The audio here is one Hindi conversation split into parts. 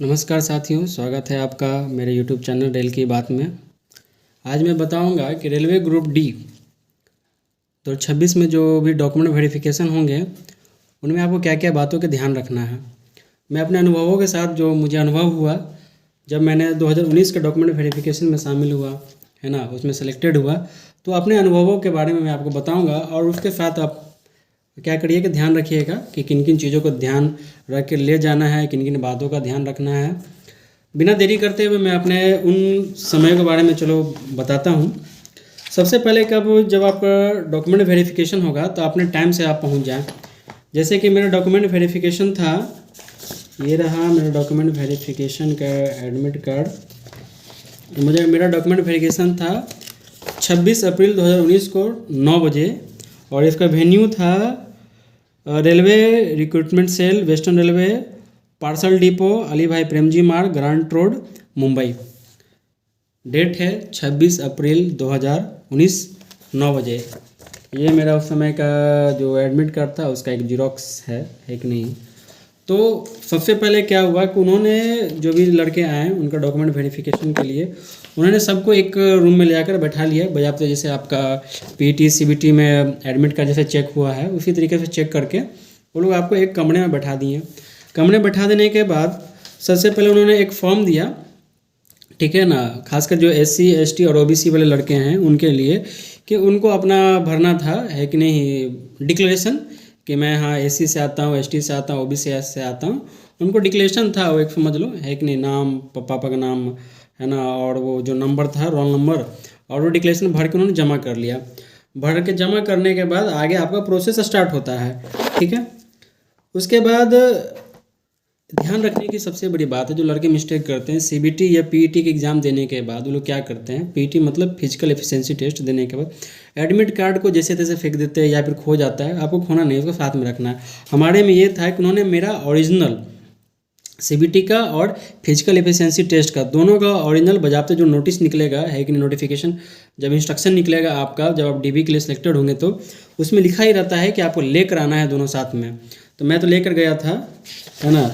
नमस्कार साथियों, स्वागत है आपका मेरे YouTube चैनल रेल की बात में। आज मैं बताऊंगा कि रेलवे ग्रुप डी 2026 में जो भी डॉक्यूमेंट वेरिफिकेशन होंगे उनमें आपको क्या क्या बातों का ध्यान रखना है। मैं अपने अनुभवों के साथ जो मुझे अनुभव हुआ जब मैंने 2019 के डॉक्यूमेंट वेरिफिकेशन में शामिल हुआ है ना, उसमें सेलेक्टेड हुआ, तो अपने अनुभवों के बारे में मैं आपको बताऊँगा। और उसके साथ आप क्या करिए कि ध्यान रखिएगा कि किन किन चीज़ों को ध्यान रख के ले जाना है, किन किन बातों का ध्यान रखना है। बिना देरी करते हुए मैं अपने उन समय के बारे में चलो बताता हूँ। सबसे पहले जब आपका डॉक्यूमेंट वेरिफिकेशन होगा तो अपने टाइम से आप पहुँच जाएं। जैसे कि मेरा डॉक्यूमेंट वेरिफिकेशन था, ये रहा मेरा डॉक्यूमेंट वेरिफिकेशन का एडमिट कार्ड। मेरा डॉक्यूमेंट वेरिफिकेशन था 26 अप्रैल 2019 को 9 बजे, और इसका वेन्यू था railway recruitment cell, western railway, parcel depot, Ali Bhai Premji मार्ग, ग्रांट रोड, मुंबई। डेट है 26 अप्रैल 2019 9 बजे। ये मेरा उस समय का जो एडमिट कार्ड था उसका एक जीरोक्स है कि नहीं। तो सबसे पहले क्या हुआ कि उन्होंने जो भी लड़के आए उनका डॉक्यूमेंट वेरिफिकेशन के लिए उन्होंने सबको एक रूम में ले जाकर बैठा लिया बजाते, जैसे आपका पीटी सीबीटी में एडमिट कार्ड जैसे चेक हुआ है उसी तरीके से चेक करके वो लोग आपको एक कमरे में बैठा दिए। कमरे में बैठा देने के बाद सबसे पहले उन्होंने एक फॉर्म दिया, ठीक है ना, खासकर जो SC ST और OBC वाले लड़के हैं उनके लिए, कि उनको अपना भरना था है कि नहीं डिक्लेरेशन, कि मैं हाँ SC से आता हूँ, ST से आता हूँ, OBC से आता हूँ। उनको डिक्लेरेशन था वो, एक समझ लो है कि नहीं, नाम, पापा का नाम है ना, और वो जो नंबर था रोल नंबर, और वो डिक्लेरेशन भर के उन्होंने जमा कर लिया। भर के जमा करने के बाद आगे आपका प्रोसेस स्टार्ट होता है, ठीक है। उसके बाद ध्यान रखने की सबसे बड़ी बात है, जो लड़के मिस्टेक करते हैं CBT या PET के एग्ज़ाम देने के बाद वो लोग क्या करते हैं, PET मतलब फिजिकल एफिशिएंसी टेस्ट देने के बाद एडमिट कार्ड को जैसे तैसे फेंक देते हैं या फिर खो जाता है। आपको खोना नहीं, उसको साथ में रखना है। हमारे में ये था कि उन्होंने मेरा ओरिजिनल CBT का और फिजिकल एफिशिएंसी टेस्ट का दोनों का ओरिजिनल बजाते जो नोटिस निकलेगा है कि नहीं, नोटिफिकेशन जब इंस्ट्रक्शन निकलेगा आपका, जब आप DB के लिए सिलेक्टेड होंगे तो उसमें लिखा ही रहता है कि आपको लेकर आना है दोनों साथ में। तो मैं तो लेकर गया था, है ना।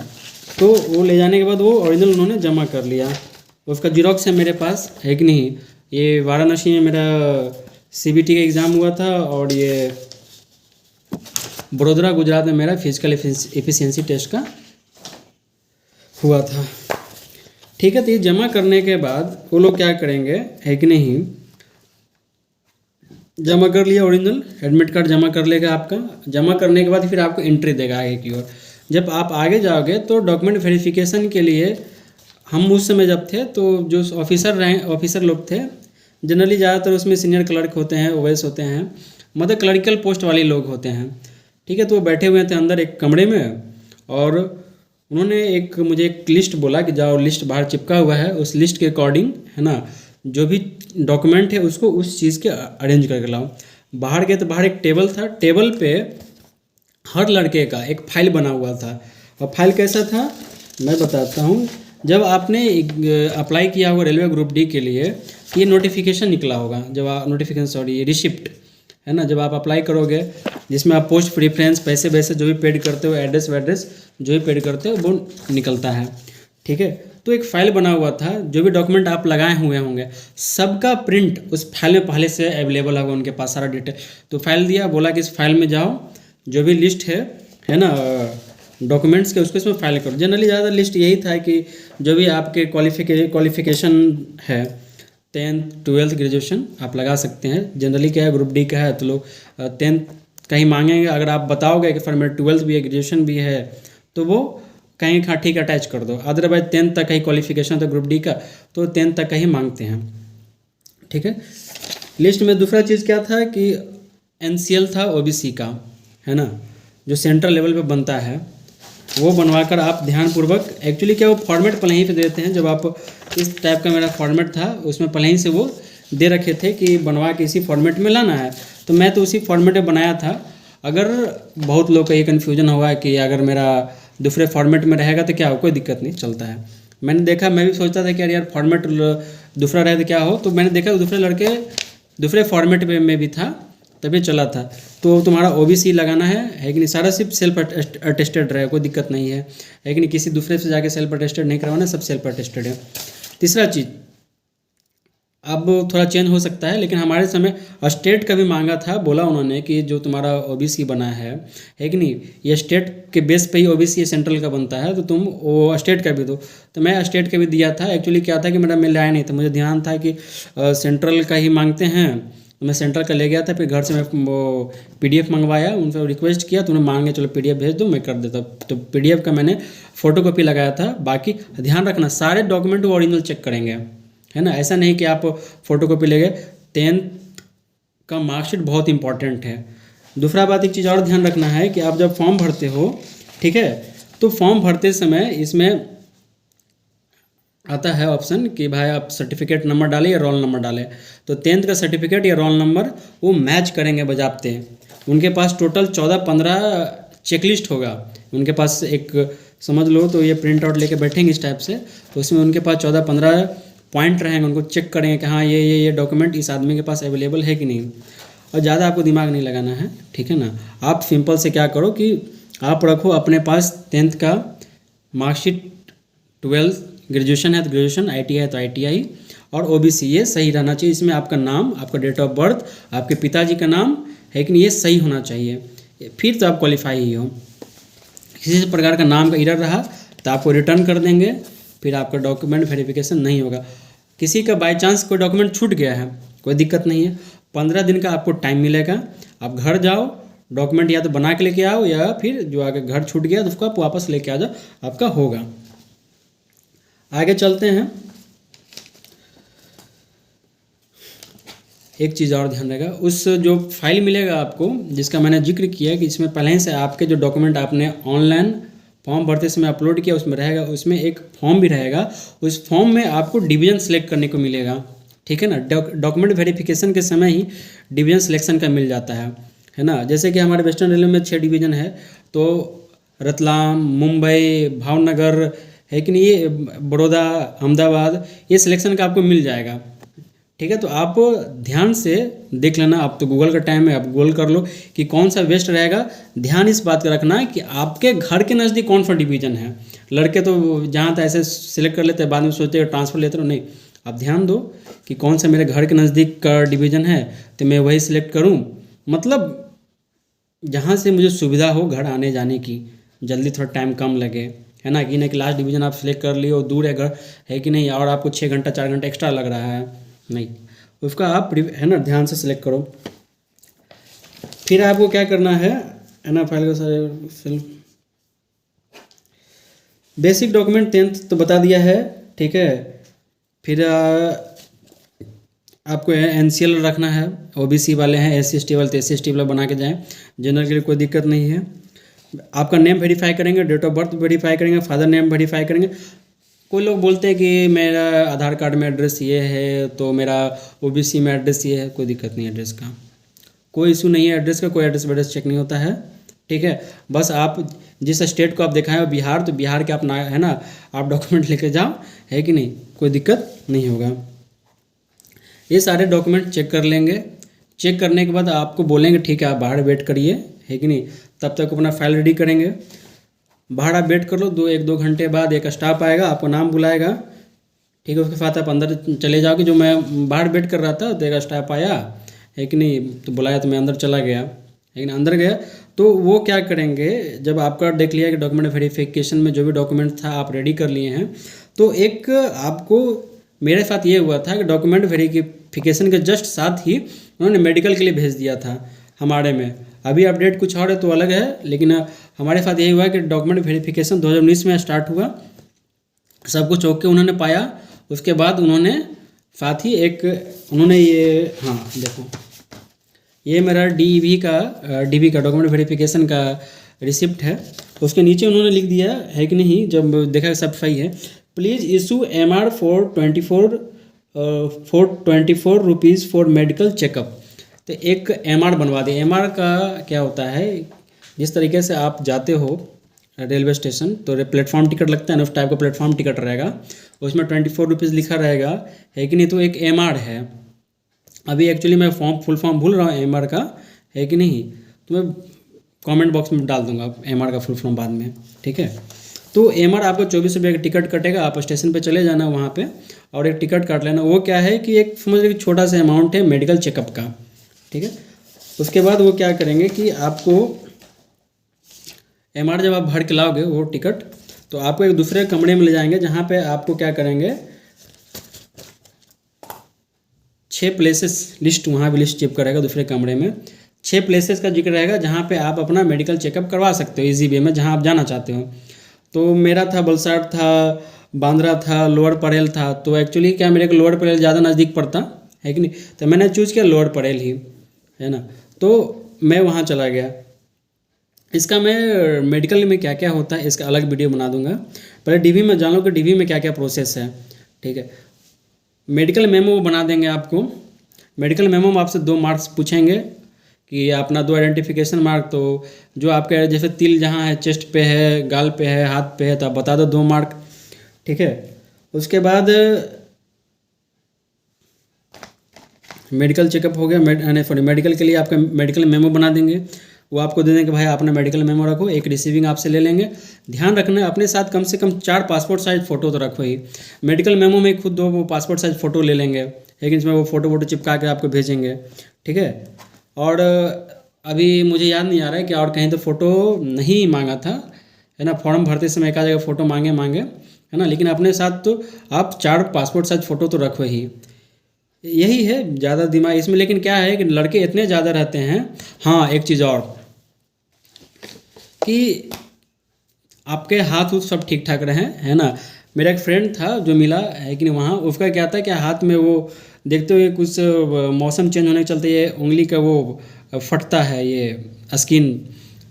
तो वो ले जाने के बाद वो ओरिजिनल उन्होंने जमा कर लिया। उसका जीरोक्स है मेरे पास है कि नहीं। ये वाराणसी में मेरा CBT का एग्ज़ाम हुआ था और ये बड़ोदरा गुजरात में मेरा फिजिकल एफिशिएंसी टेस्ट का हुआ था, ठीक है। तो ये जमा करने के बाद वो लोग क्या करेंगे है कि नहीं, जमा कर लिया ओरिजिनल एडमिट कार्ड जमा कर लेगा आपका। जमा करने के बाद फिर आपको एंट्री देगा आगे की ओर। जब आप आगे जाओगे तो डॉक्यूमेंट वेरिफिकेशन के लिए हम उस समय जब थे तो जो ऑफिसर लोग थे, जनरली ज़्यादातर उसमें सीनियर क्लर्क होते हैं, OS होते हैं, मतलब क्लरिकल पोस्ट वाले लोग होते हैं, ठीक है। तो वो बैठे हुए थे अंदर एक कमरे में, और उन्होंने मुझे एक लिस्ट बोला कि जाओ, लिस्ट बाहर चिपका हुआ है, उस लिस्ट के अकॉर्डिंग है ना जो भी डॉक्यूमेंट है उसको उस चीज़ के अरेंज करके लाओ। बाहर गए तो बाहर एक टेबल था, टेबल पे हर लड़के का एक फाइल बना हुआ था। और फाइल कैसा था मैं बताता हूँ। जब आपने अप्लाई किया होगा रेलवे ग्रुप डी के लिए, ये नोटिफिकेशन निकला होगा, ये रिसिप्ट है ना, जब आप अप्लाई करोगे जिसमें आप पोस्ट प्रीफ्रेंस, पैसे वैसे जो भी पेड करते हो, एड्रेस वैड्रेस जो भी पेड करते हो वो निकलता है, ठीक है। तो एक फ़ाइल बना हुआ था, जो भी डॉक्यूमेंट आप लगाए हुए होंगे सबका प्रिंट उस फाइल में पहले से अवेलेबल होगा उनके पास सारा डिटेल। तो फाइल दिया, बोला कि इस फाइल में जाओ, जो भी लिस्ट है ना डॉक्यूमेंट्स के, उसको इसमें फाइल करो। जनरली ज़्यादा लिस्ट यही था कि जो भी आपके क्वालिफिकेशन है 10th 12th ग्रेजुएशन आप लगा सकते हैं। जनरली क्या है, ग्रुप डी का है तो लोग 10th कहीं मांगेंगे। अगर आप बताओगे कि फिर मेरे 12th भी है, ग्रेजुएशन भी है, तो वो कहीं हाँ ठीक अटैच कर दो। अदरवाइज 10th तक का ही क्वालिफिकेशन था ग्रुप डी का, तो 10th तक का ही मांगते हैं, ठीक है। लिस्ट में दूसरा चीज़ क्या था कि NCL था OBC का, है ना, जो सेंट्रल लेवल पे बनता है, वो बनवाकर आप ध्यानपूर्वक, एक्चुअली क्या वो फॉर्मेट पहले ही पे देते हैं। जब आप इस टाइप का मेरा फॉर्मेट था उसमें पहले ही से वो दे रखे थे कि बनवा के इसी फॉर्मेट में लाना है, तो मैं तो उसी फॉर्मेट में बनाया था। अगर बहुत लोग का ये कन्फ्यूजन हुआ कि अगर मेरा दूसरे फॉर्मेट में रहेगा तो क्या हो, कोई दिक्कत नहीं, चलता है। मैंने देखा, मैं भी सोचता था कि यार फॉर्मेट दूसरा रहे तो क्या हो, तो मैंने देखा दूसरे लड़के दूसरे फॉर्मेट में भी था, तभी चला था। तो तुम्हारा ओबीसी लगाना है कि नहीं, सारा सिर्फ सेल्फ अटेस्टेड रहेगा, कोई दिक्कत नहीं है कि नहीं, किसी दूसरे से जाके सेल्फ अटेस्टेड नहीं करवाना, सब सेल्फ अटेस्टेड है। तीसरा चीज़, अब थोड़ा चेंज हो सकता है, लेकिन हमारे समय स्टेट का भी मांगा था, बोला उन्होंने कि जो तुम्हारा ओबीसी बना है कि नहीं, ये स्टेट के बेस पे ही ओबीसी सेंट्रल का बनता है, तो तुम वो स्टेट का भी दो। तो मैं स्टेट का भी दिया था। एक्चुअली क्या था कि मेरा मेल आया नहीं था, मुझे ध्यान था कि सेंट्रल का ही मांगते हैं, तो मैं सेंट्रल का ले गया था। फिर घर से मैं वो PDF मंगवाया, उनसे रिक्वेस्ट किया, तो उन्हें मांगे चलो PDF भेज दो, मैं कर देता। तो PDF का मैंने फ़ोटोकॉपी लगाया था। बाकी ध्यान रखना, सारे डॉक्यूमेंट वो ओरिजिनल चेक करेंगे, है ना। ऐसा नहीं कि आप फोटोकॉपी ले गए। 10th का मार्कशीट बहुत इंपॉर्टेंट है। दूसरा बात, एक चीज़ और ध्यान रखना है कि आप जब फॉर्म भरते हो, ठीक है, तो फॉर्म भरते समय इसमें आता है ऑप्शन कि भाई आप सर्टिफिकेट नंबर डालें या रोल नंबर डालें। तो 10th का सर्टिफिकेट या रोल नंबर वो मैच करेंगे बजाते। उनके पास टोटल 14-15 चेकलिस्ट होगा। उनके पास एक समझ लो तो ये प्रिंट आउट लेके बैठेंगे इस टाइप से, तो उसमें उनके पास 14-15 पॉइंट रहेंगे। उनको चेक करेंगे कि हाँ ये डॉक्यूमेंट इस आदमी के पास अवेलेबल है कि नहीं। और ज़्यादा आपको दिमाग नहीं लगाना है, ठीक है ना। आप सिंपल से क्या करो कि आप रखो अपने पास 10th का मार्कशीट, 12th ग्रेजुएशन है तो ग्रेजुएशन, ITI है तो ITI, और OBC ये सही रहना चाहिए। इसमें आपका नाम, आपका डेट ऑफ बर्थ, आपके पिताजी का नाम है कि नहीं, ये सही होना चाहिए, फिर तो आप क्वालिफाई ही हो। किसी प्रकार का नाम का एरर रहा तो आपको रिटर्न कर देंगे, फिर आपका डॉक्यूमेंट वेरिफिकेशन नहीं होगा। किसी का बाय चांस कोई डॉक्यूमेंट छूट गया है, कोई दिक्कत नहीं है, 15 दिन का आपको टाइम मिलेगा। आप घर जाओ, डॉक्यूमेंट या तो बना के लेके आओ, या फिर जो आगे घर छूट गया तो उसको आप वापस लेके आ जाओ, आपका होगा। आगे चलते हैं। एक चीज़ और ध्यान रहेगा, उस जो फाइल मिलेगा आपको, जिसका मैंने जिक्र किया कि इसमें पहले से आपके जो डॉक्यूमेंट आपने ऑनलाइन फॉर्म भरते समय अपलोड किया उसमें रहेगा, उसमें एक फॉर्म भी रहेगा। उस फॉर्म में आपको डिवीज़न सेलेक्ट करने को मिलेगा, ठीक है ना। डॉक्यूमेंट वेरिफिकेशन के समय ही डिवीज़न सिलेक्शन का मिल जाता है ना। जैसे कि हमारे वेस्टर्न रेलवे में 6 डिवीज़न है, तो रतलाम, मुंबई, भावनगर है कि नहीं, ये बड़ौदा, अहमदाबाद, ये सिलेक्शन का आपको मिल जाएगा, ठीक है। तो आप ध्यान से देख लेना। आप तो गूगल का टाइम है, आप गूगल कर लो कि कौन सा बेस्ट रहेगा। ध्यान इस बात का रखना है कि आपके घर के नज़दीक कौन सा डिवीज़न है। लड़के तो जहाँ था ऐसे सिलेक्ट कर लेते हैं, बाद में सोचते हैं ट्रांसफ़र लेते रहो, नहीं। आप ध्यान दो कि कौन सा मेरे घर के नज़दीक का डिवीज़न है, तो मैं वही सिलेक्ट करूँ। मतलब जहाँ से मुझे सुविधा हो घर आने जाने की, जल्दी थोड़ा टाइम कम लगे, है ना। कि नहीं कि लास्ट डिवीज़न आप सिलेक्ट कर लिए और दूर है घर, है कि नहीं, और आपको 6 घंटा 4 घंटा एक्स्ट्रा लग रहा है, नहीं। उसका आप है ना ध्यान से सिलेक्ट करो। फिर आपको क्या करना है ना, फाइल का सारे बेसिक डॉक्यूमेंट 10th तो बता दिया है, ठीक है। फिर आपको NCL रखना है। OBC वाले हैं, SC ST वाले तो SC ST वाला बना के जाएं, जनरल के लिए कोई दिक्कत नहीं है। आपका नेम वेरीफाई करेंगे, डेट ऑफ बर्थ वेरीफाई करेंगे, फादर नेम वेरीफाई करेंगे। कोई लोग बोलते हैं कि मेरा आधार कार्ड में एड्रेस ये है तो मेरा OBC में एड्रेस ये है, कोई दिक्कत नहीं है एड्रेस का, कोई इशू नहीं है एड्रेस का, कोई एड्रेस वेड्रेस चेक नहीं होता है, ठीक है। बस आप जिस स्टेट को आप दिखाएं हो बिहार, तो बिहार के आप ना, है ना, आप डॉक्यूमेंट लेके जाओ, है कि नहीं, कोई दिक्कत नहीं होगा। ये सारे डॉक्यूमेंट चेक कर लेंगे। चेक करने के बाद आपको बोलेंगे ठीक है आप बाहर वेट करिए, है कि नहीं, तब तक अपना फाइल रेडी करेंगे। बाहर आप वेट कर लो, 1-2 घंटे बाद एक स्टाफ आएगा, आपको नाम बुलाएगा, ठीक है। उसके साथ आप अंदर चले जाओगे। जो मैं बाहर वेट कर रहा था तो एक स्टाफ आया, है कि नहीं, तो बुलाया तो मैं अंदर चला गया, लेकिन अंदर गया तो वो क्या करेंगे, जब आपका देख लिया कि डॉक्यूमेंट वेरिफिकेशन में जो भी डॉक्यूमेंट था आप रेडी कर लिए हैं, तो एक आपको, मेरे साथ ये हुआ था कि डॉक्यूमेंट वेरिफिकेशन के जस्ट साथ ही उन्होंने मेडिकल के लिए भेज दिया था हमारे में। अभी अपडेट कुछ और है तो अलग है, लेकिन हमारे साथ यही हुआ कि डॉक्यूमेंट वेरिफिकेशन 2019 में स्टार्ट हुआ, सब कुछ ओके उन्होंने पाया। उसके बाद उन्होंने साथ ही एक उन्होंने ये, हाँ देखो ये मेरा DV का डॉक्यूमेंट वेरिफिकेशन का रिसिप्ट है। उसके नीचे उन्होंने लिख दिया है कि नहीं, जब देखा सब सही है, please issue MR for 24 rupees for medical checkup. तो एक MR बनवा दे। MR का क्या होता है, जिस तरीके से आप जाते हो रेलवे स्टेशन तो प्लेटफॉर्म टिकट लगता है ना, उस टाइप का प्लेटफॉर्म टिकट रहेगा, उसमें 24 रुपीज़ लिखा रहेगा, है कि नहीं, तो एक MR है। अभी एक्चुअली मैं फुल फॉर्म भूल रहा हूँ MR का, है कि नहीं, तो मैं कमेंट बॉक्स में डाल दूंगा एमआर का फुल फॉर्म बाद में, ठीक है। तो एमआर आपको 24 रुपये का टिकट कटेगा, आप स्टेशन पे चले जाना वहाँ पे और एक टिकट काट लेना। वो क्या है कि एक समझ लीजिए छोटा सा अमाउंट है मेडिकल चेकअप का, ठीक है। उसके बाद वो क्या करेंगे कि आपको एमआर जब आप भर के लाओगे वो टिकट, तो आपको एक दूसरे कमरे में ले जाएंगे जहाँ पे आपको क्या करेंगे 6 प्लेसेस लिस्ट, वहाँ भी लिस्ट चिपका रहेगा दूसरे कमरे में। 6 प्लेसेस का जिक्र रहेगा जहाँ पे आप अपना मेडिकल चेकअप करवा सकते हो इजी वे में, जहाँ आप जाना चाहते हो। तो मेरा था वलसाड था, बांद्रा था, लोअर परेल था। तो एक्चुअली क्या मेरे को लोअर परेल ज़्यादा नज़दीक पड़ता है कि नहीं, तो मैंने चूज़ किया लोअर परेल ही, है ना। तो मैं वहाँ चला गया। इसका मैं मेडिकल में क्या क्या होता है इसका अलग वीडियो बना दूंगा। पहले डीवी में जान लो कि डीवी में क्या क्या प्रोसेस है, ठीक है। मेडिकल मेमो बना देंगे आपको। मेडिकल मेमो में आपसे 2 मार्क्स पूछेंगे कि अपना 2 आइडेंटिफिकेशन मार्क, तो जो आपके जैसे तिल जहाँ है चेस्ट पे है, गाल पे है, हाथ पे है, तो आप बता दो 2 मार्क, ठीक है। उसके बाद मेडिकल चेकअप हो गया, सॉरी मेडिकल के लिए आपका मेडिकल मेमो बना देंगे। वो आपको दे देंगे भाई अपना मेडिकल मेमो रखो, एक रिसीविंग आपसे ले लेंगे। ध्यान रखना है अपने साथ कम से कम 4 पासपोर्ट साइज फ़ोटो तो रखो ही। मेडिकल मेमो में खुद 2 वो पासपोर्ट साइज फ़ोटो ले लेंगे, लेकिन इसमें वो फ़ोटो चिपका के आपको भेजेंगे, ठीक है। और अभी मुझे याद नहीं आ रहा है कि और कहीं तो फ़ोटो नहीं मांगा था, है ना। फॉर्म भरते समय एक जगह फ़ोटो मांगे, है ना, लेकिन अपने साथ तो आप 4 पासपोर्ट साइज फ़ोटो तो रखो ही। यही है, ज़्यादा दिमाग इसमें। लेकिन क्या है कि लड़के इतने ज़्यादा रहते हैं। हाँ, एक चीज़ और कि आपके हाथ सब ठीक ठाक रहें, है ना। मेरा एक फ्रेंड था जो मिला है कि नहीं वहाँ, उसका क्या था कि हाथ में वो देखते हुए कुछ मौसम चेंज होने के चलते ये उंगली का वो फटता है ये स्किन,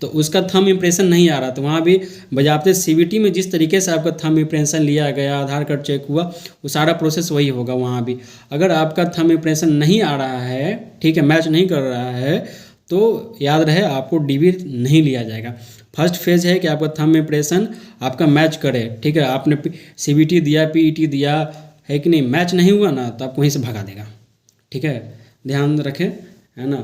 तो उसका थंब इम्प्रेशन नहीं आ रहा। तो वहाँ भी बजाते सीवीटी में जिस तरीके से आपका थंब इम्प्रेशन लिया गया, आधार कार्ड चेक हुआ, वो सारा प्रोसेस वही होगा वहाँ भी। अगर आपका थंब इम्प्रेशन नहीं आ रहा है, ठीक है, मैच नहीं कर रहा है, तो याद रहे आपको डीवी नहीं लिया जाएगा। फर्स्ट फेज है कि आपका थंब इम्प्रेशन आपका मैच करे, ठीक है। आपने सीवीटी दिया, पीईटी दिया, है कि नहीं, मैच नहीं हुआ ना तो आपको वहीं से भगा देगा, ठीक है। ध्यान रखें, है ना।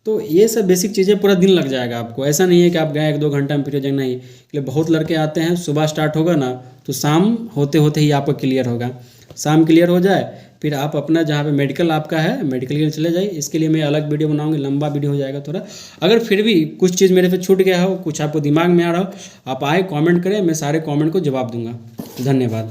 तो ये सब बेसिक चीज़ें पूरा दिन लग जाएगा आपको। ऐसा नहीं है कि आप गए 1-2 घंटा में फिर जाएंगे, नहीं। इसलिए बहुत लड़के आते हैं, सुबह स्टार्ट होगा ना तो शाम होते होते ही आपका क्लियर होगा। शाम क्लियर हो जाए फिर आप अपना जहाँ पे मेडिकल आपका है मेडिकल के लिए चले जाइए। इसके लिए मैं अलग वीडियो बनाऊंगी, लंबा वीडियो हो जाएगा थोड़ा। अगर फिर भी कुछ चीज़ मेरे पे छूट गया हो, कुछ आपको दिमाग में आ रहा हो, आप आए कमेंट करें, मैं सारे कमेंट को जवाब दूंगा। धन्यवाद।